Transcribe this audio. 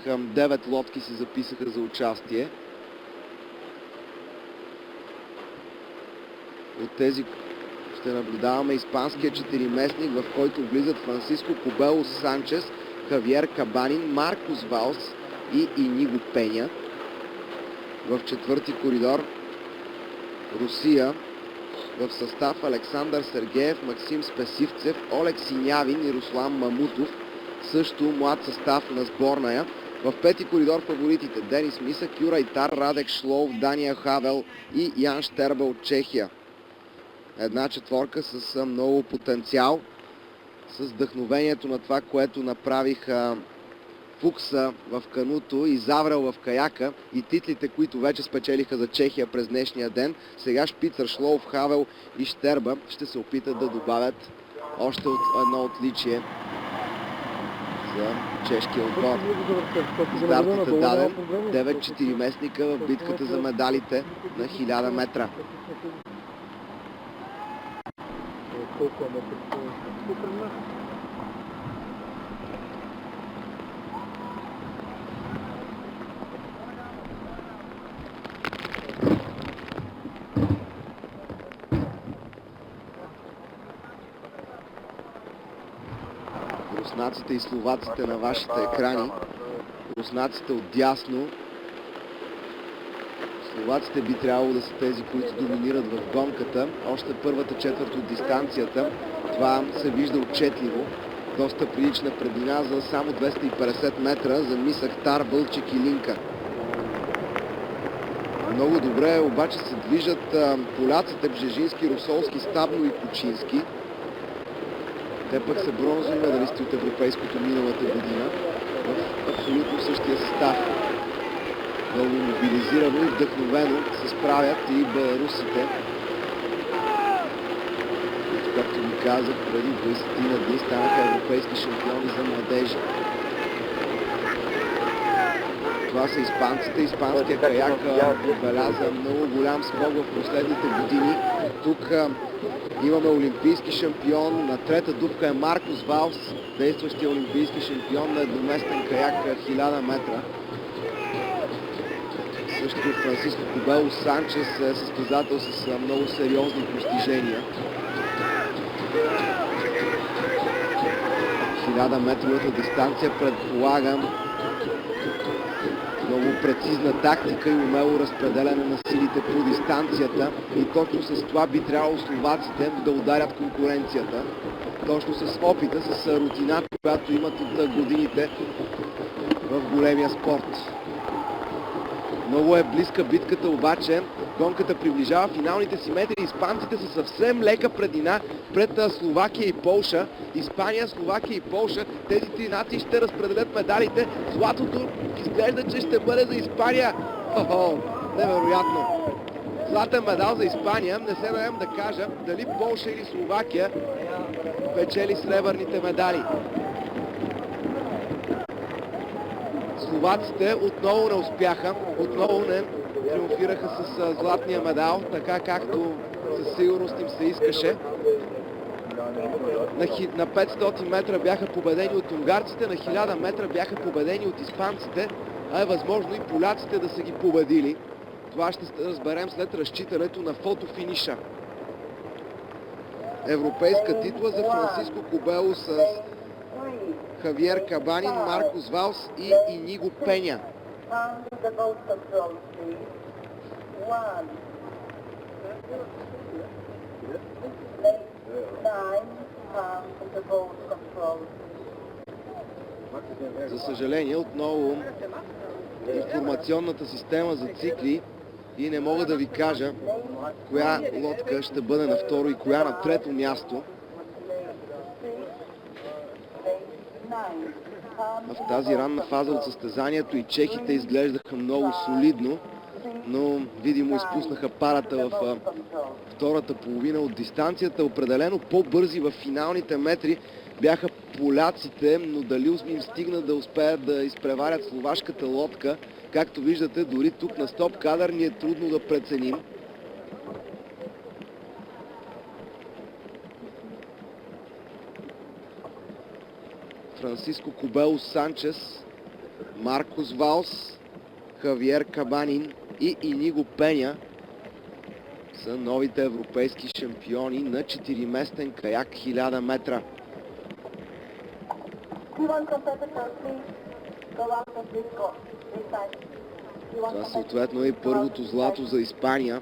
9 лодки се записаха за участие. От тези ще наблюдаваме испанския четириместник, в който влизат Франсиско Кобело Санчес, Хавиер Кабанин, Маркос Валс и Иниго Пеня. В четвърти коридор Русия в състав Александър Сергеев, Максим Спесивцев, Олег Синявин и Руслан Мамутов. Също млад състав на сборная. В пети коридор фаворитите Денис Мисък, Юрай Тар, Радек Шлов, Дания Хавел и Ян Штербел от Чехия. Една четворка с много потенциал, с вдъхновението на това, което направиха Фукса в кануто и Заврел в каяка и титлите, които вече спечелиха за Чехия през днешния ден. Сега Шпицър, Шлов, Хавел и Штерба ще се опитат да добавят още едно отличие за чешкия отбор. Стартът е даден. 9 четириместника в битката за медалите на 1000 метра. Руснаците и словаците на вашите екрани. Руснаците отдясно. Словаците би трябвало да са тези, които доминират в гонката. Още първата четвърт от дистанцията. Това се вижда отчетливо. Доста прилична преднина за само 250 метра за Мисък, Тар, Бълчик и Линка. Много добре обаче се движат поляците Бжежински, Русолски, Стабно и Кучински. Те пък са бронзови медалисти от европейското миналата година в абсолютно същия състав. Много мобилизирано и вдъхновено се справят и беларусите. Както ви казах, преди 20 дни станаха европейски шампиони за младежи. Това са испанците. Испанския каяк отбеляза много голям скок в последните години. Тук имаме олимпийски шампион. На трета дупка е Маркос Валс, действащия олимпийски шампион на едноместен каяк 1000 метра. Също Франсиско Кобело Санчес е състезател с много сериозни постижения. 1000-метровата дистанция предполага много прецизна тактика и умело разпределяне на силите по дистанцията. И точно с това би трябвало словаците да ударят конкуренцията. Точно с опита, с рутината, която имат от годините в големия спорт. Много е близка битката, обаче гонката приближава финалните си метри. Испанците са съвсем лека преднина пред Словакия и Полша. Испания, Словакия и Полша. Тези три нации ще разпределят медалите. Златото изглежда, че ще бъде за Испания. Хо-хо, невероятно. Златен медал за Испания. Не се даем да кажа дали Полша или Словакия печели сребърните медали. Словаците отново не успяха, отново не триумфираха с златния медал, така както със сигурност им се искаше. На 500 метра бяха победени от унгарците, на 1000 метра бяха победени от испанците, а е възможно и поляците да са ги победили. Това ще разберем след разчитането на фотофиниша. Европейска титла за Франсиско Кобело с Хавиер Кабанин, Маркос Валс и Иниго Пеня. За съжаление, отново информационната система зацикли и не мога да ви кажа коя лодка ще бъде на второ и коя на трето място. В тази ранна фаза от състезанието и чехите изглеждаха много солидно, но видимо изпуснаха парата в втората половина от дистанцията. Определено по-бързи в финалните метри бяха поляците, но дали им стигна да успеят да изпреварят словашката лодка. Както виждате, дори тук на стоп кадър ни е трудно да преценим. Франсиско Кобело Санчес Маркос Валс, Хавиер Кабанин и Иниго Пеня са новите европейски шампиони на 4-местен каяк 1000 метра. Това съответно е първото злато за Испания.